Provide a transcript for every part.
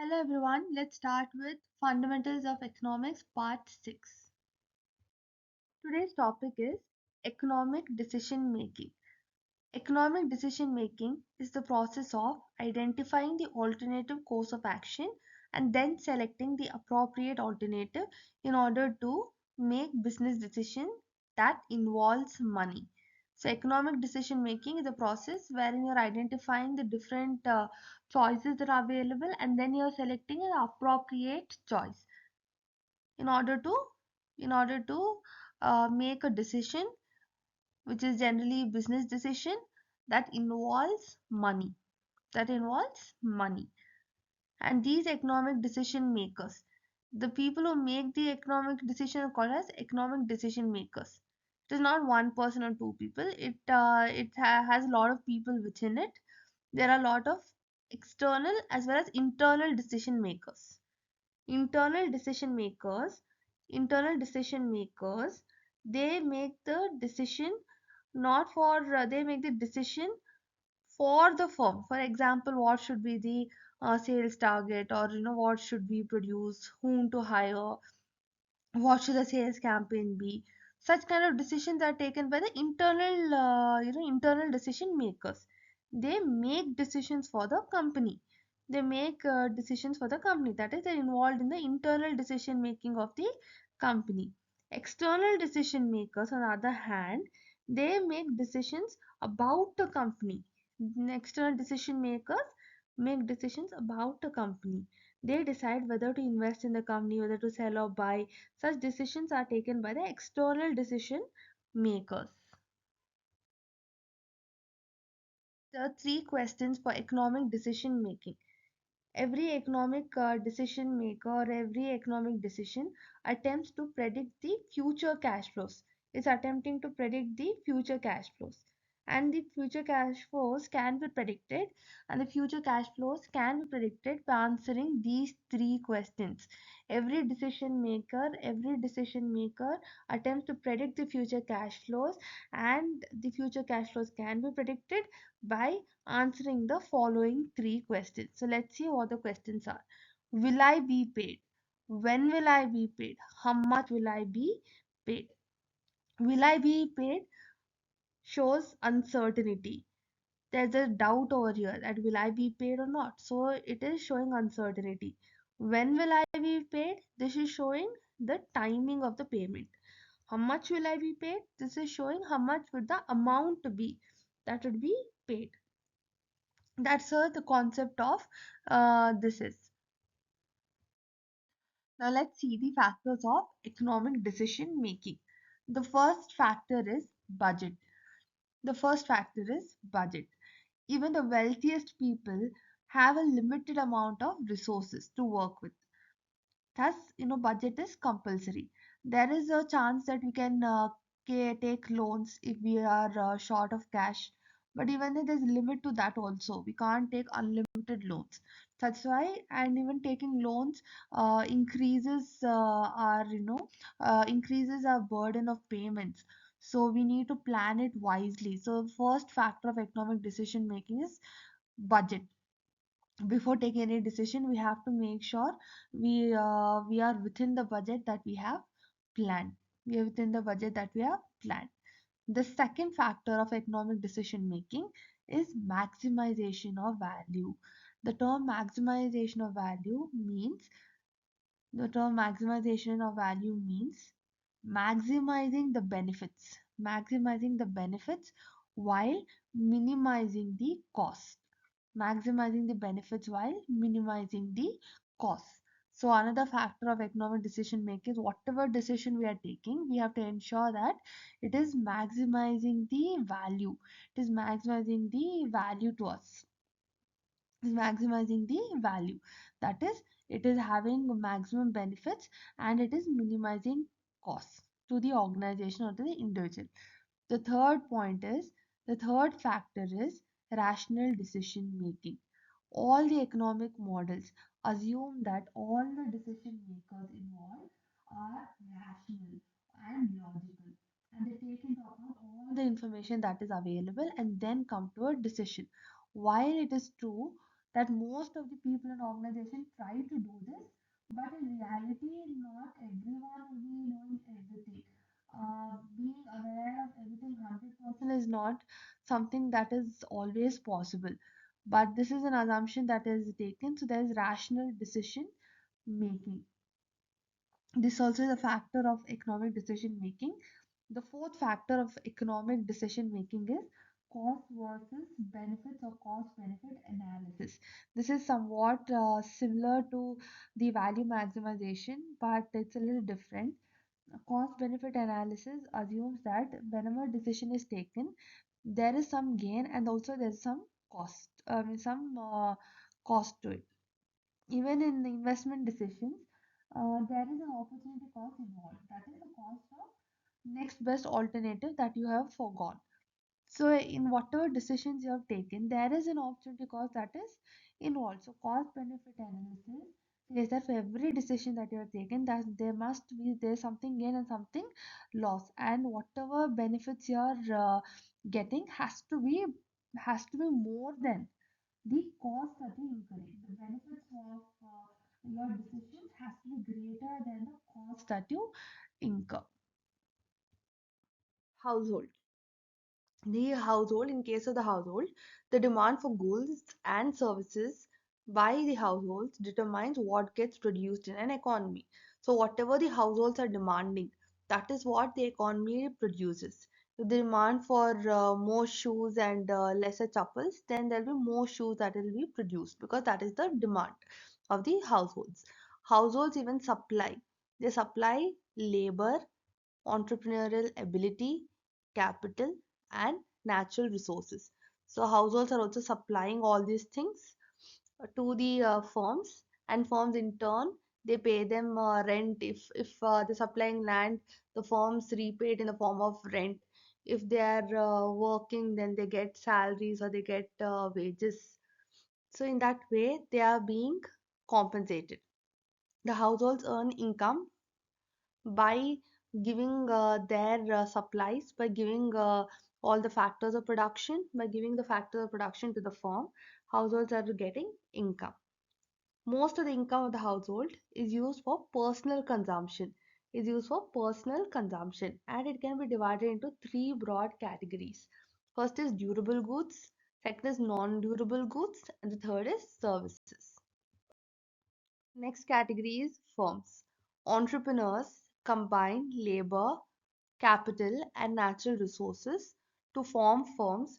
Hello everyone, let's start with Fundamentals of Economics Part 6. Today's topic is Economic Decision Making. Economic decision making is the process of identifying the alternative course of action and then selecting the appropriate alternative in order to make business decision that involves money. So economic decision making is a process wherein you're identifying the different choices that are available and then you're selecting an appropriate choice in order to make a decision which is generally business decision that involves money and these economic decision makers, the people who make the economic decision are called as economic decision makers. It is not one person or two people. It has a lot of people within it. There are a lot of external as well as internal decision makers. Internal decision makers internal decision makers, they make the decision not for they make the decision for the firm. For example, what should be the sales target, or what should we produce, whom to hire, what should the sales campaign be. Such kind of decisions are taken by the internal decision makers. They make decisions for the company. They make decisions for the company, that is, they're involved in the internal decision making of the company. External decision makers, on the other hand, they make decisions about the company. External decision makers make decisions about the company. They decide whether to invest in the company, whether to sell or buy. Such decisions are taken by the external decision makers. There are three questions for economic decision making. Every economic decision maker or every economic decision attempts to predict the future cash flows. Is attempting to predict the future cash flows. And the future cash flows can be predicted, and the future cash flows can be predicted by answering these three questions. Every decision maker attempts to predict the future cash flows, and the future cash flows can be predicted by answering the following three questions. So let's see what the questions are. Will I be paid? When will I be paid? How much will I be paid? Will I be paid shows uncertainty. There's a doubt over here that will I be paid or not. So it is showing uncertainty. When will I be paid? This is showing the timing of the payment. How much will I be paid? This is showing how much would the amount be that would be paid. That's the concept of this is. Now let's see the factors of economic decision making. The first factor is budget. The first factor is budget. Even the wealthiest people have a limited amount of resources to work with. Thus, budget is compulsory. There is a chance that we can take loans if we are short of cash. But even then, there's a limit to that also. We can't take unlimited loans. That's why, and even taking loans increases our burden of payments. So we need to plan it wisely. So first factor of economic decision making is budget. Before taking any decision, we have to make sure we are within the budget that we have planned. We are within the budget that we have planned. The second factor of economic decision making is maximization of value. The term maximization of value means the term maximization of value means maximizing the benefits while minimizing the cost. Maximizing the benefits while minimizing the costs. So another factor of economic decision making is whatever decision we are taking, we have to ensure that it is maximizing the value. It is maximizing the value to us. It is maximizing the value. That is, it is having maximum benefits and it is minimizing costs to the organization or to the individual. The third factor is rational decision making. All the economic models assume that all the decision makers involved are rational and logical, and they take into account all the information that is available and then come to a decision. While it is true that most of the people in organization try to do this, but in reality, not everyone will be knowing everything. Being aware of everything 100% is not something that is always possible. But this is an assumption that is taken, so there is rational decision making. This also is a factor of economic decision making. The fourth factor of economic decision making is cost versus benefits or cost benefit analysis. This is somewhat similar to the value maximization, but it's a little different. A cost benefit analysis assumes that whenever a decision is taken, there is some gain and also there's some cost, cost to it. Even in the investment decisions, there is an opportunity cost involved. That is the cost of next best alternative that you have forgone. So, in whatever decisions you have taken, there is an opportunity cost that is involved. So, cost benefit analysis says that for every decision that you have taken, that there must be there's something gain and something loss, and whatever benefits you are getting has to be more than the cost that you incurring. The benefits of your decisions has to be greater than the cost that you incur. Household. The household, in case of the household, the demand for goods and services by the households determines what gets produced in an economy. So, whatever the households are demanding, that is what the economy produces. If the demand for more shoes and lesser chappals, then there will be more shoes that will be produced because that is the demand of the households. Households even supply. They supply labor, entrepreneurial ability, capital, and natural resources. So households are also supplying all these things to the firms, and firms in turn they pay them rent. If they're supplying land, the firms repay it in the form of rent. If they are working, then they get salaries or they get wages. So in that way, they are being compensated. The households earn income by giving their supplies, by giving all the factors of production, by giving the factors of production to the firm, households are getting income. Most of the income of the household is used for personal consumption, and it can be divided into three broad categories. First is durable goods, second is non-durable goods, and the third is services. Next category is firms. Entrepreneurs combine labor, capital, and natural resources to form firms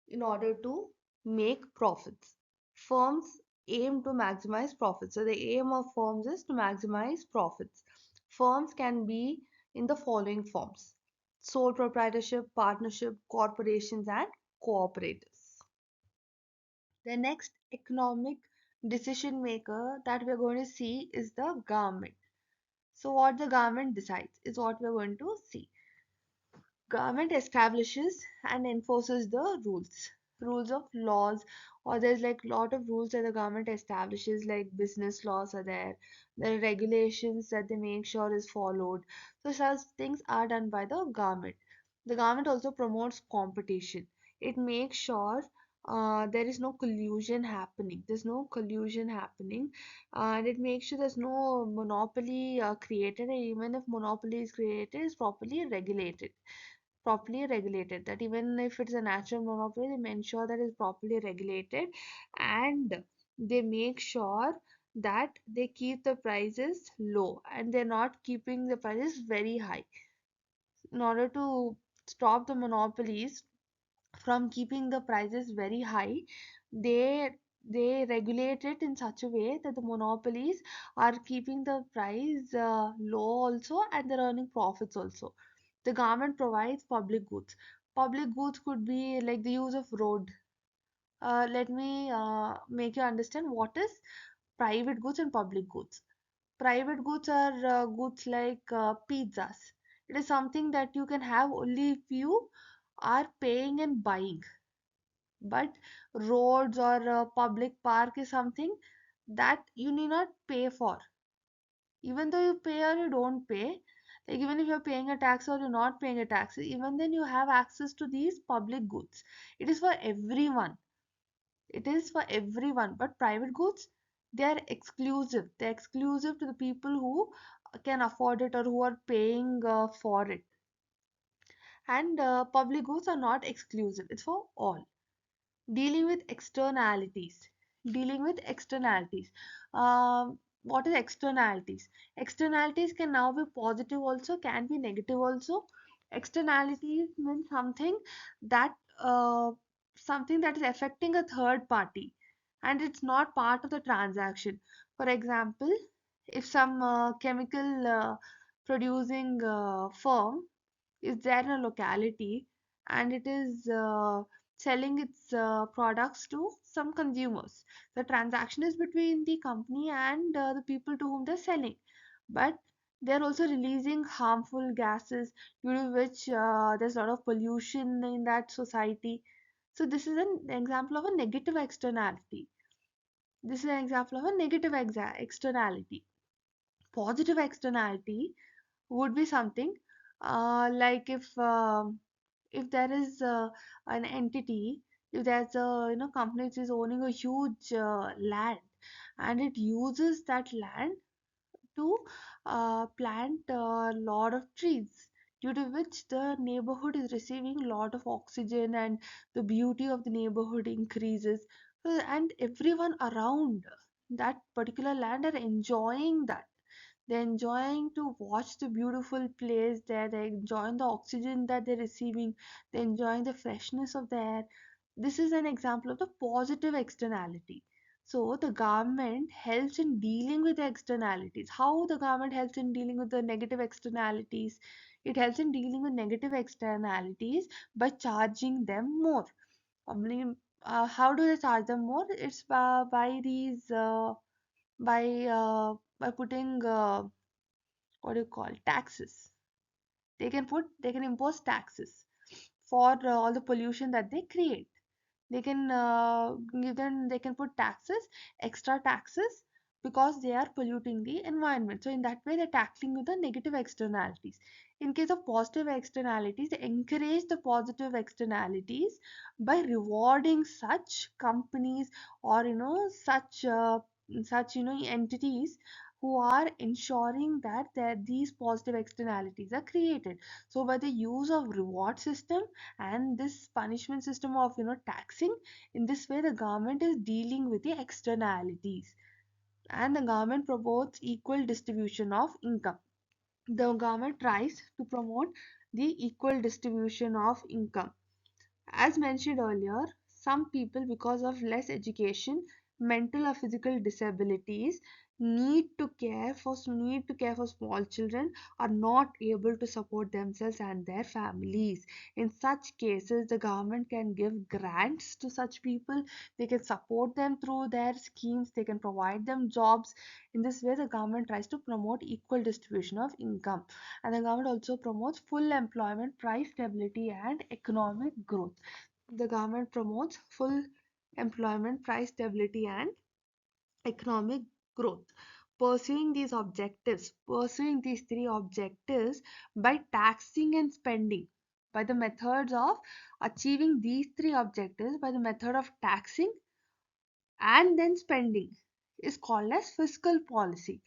in order to make profits. Firms aim to maximize profits. So, the aim of firms is to maximize profits. Firms can be in the following forms: sole proprietorship, partnership, corporations, and cooperatives. The next economic decision maker that we're going to see is the government. So, what the government decides is what we're going to see. Government establishes and enforces the rules of laws, or there's like a lot of rules that the government establishes, like business laws are there are regulations that they make sure is followed. So such things are done by the government. The government also promotes competition. It makes sure there is no collusion happening. And it makes sure there's no monopoly created, and even if monopoly is created, it's properly regulated, that even if it's a natural monopoly, they ensure that it's properly regulated, and they make sure that they keep the prices low and they're not keeping the prices very high. In order to stop the monopolies from keeping the prices very high, they they regulate it in such a way that the monopolies are keeping the price low also, and they're earning profits also. The government provides public goods. Public goods could be like the use of road. Let me make you understand what is private goods and public goods. Private goods are goods like pizzas. It is something that you can have only if you are paying and buying. But roads or public park is something that you need not pay for. Even though you pay or you don't pay, like even if you're paying a tax or you're not paying a tax, even then you have access to these public goods. It is for everyone. It is for everyone, but private goods, they are exclusive. They're exclusive to the people who can afford it or who are paying for it. And public goods are not exclusive, it's for all. Dealing with externalities. Dealing with externalities. What is externalities? Externalities can now be positive also, can be negative also. Externalities means that uh, something that is affecting a third party and it's not part of the transaction. For example, if some chemical producing firm is there in a locality and it is selling its products to some consumers. The transaction is between the company and the people to whom they're selling. But they're also releasing harmful gases due to which there's a lot of pollution in that society. So this is an example of a negative externality. This is an example of a negative externality. Positive externality would be something like if there is an entity, if there's a company which is owning a huge land and it uses that land to plant a lot of trees, due to which the neighborhood is receiving a lot of oxygen and the beauty of the neighborhood increases. And everyone around that particular land are enjoying that. They're enjoying to watch the beautiful place there. They're enjoying the oxygen that they're receiving. They're enjoying the freshness of the air. This is an example of the positive externality. So the government helps in dealing with the externalities. How the government helps in dealing with the negative externalities? It helps in dealing with negative externalities by charging them more. I mean, how do they charge them more? It's by these by putting what do you call taxes. They can impose taxes for all the pollution that they create. They can give them, they can put taxes, extra taxes, because they are polluting the environment. So in that way they're tackling with the negative externalities. In case of positive externalities, they encourage the positive externalities by rewarding such companies or such entities who are ensuring that these positive externalities are created. So by the use of reward system and this punishment system of taxing, in this way the government is dealing with the externalities. And the government promotes equal distribution of income. The government tries to promote the equal distribution of income. As mentioned earlier, some people, because of less education, mental or physical disabilities, need to care for small children, are not able to support themselves and their families. In such cases, the government can give grants to such people. They can support them through their schemes. They can provide them jobs. In this way, the government tries to promote equal distribution of income. And the government also promotes full employment, price stability, and economic growth. The government promotes full employment, price stability, and economic growth. Pursuing these three objectives by taxing and spending, by the methods of achieving these three objectives, by the method of taxing and then spending, is called as fiscal policy.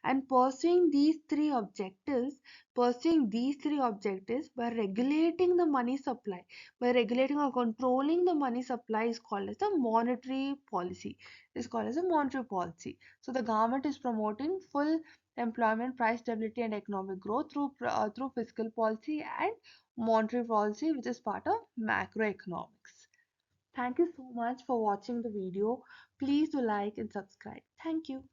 And pursuing these three objectives by regulating the money supply, by regulating or controlling the money supply, is called as the monetary policy. So the government is promoting full employment, price stability, and economic growth through fiscal policy and monetary policy, which is part of macroeconomics. Thank you so much for watching the video. Please do like and subscribe. Thank you.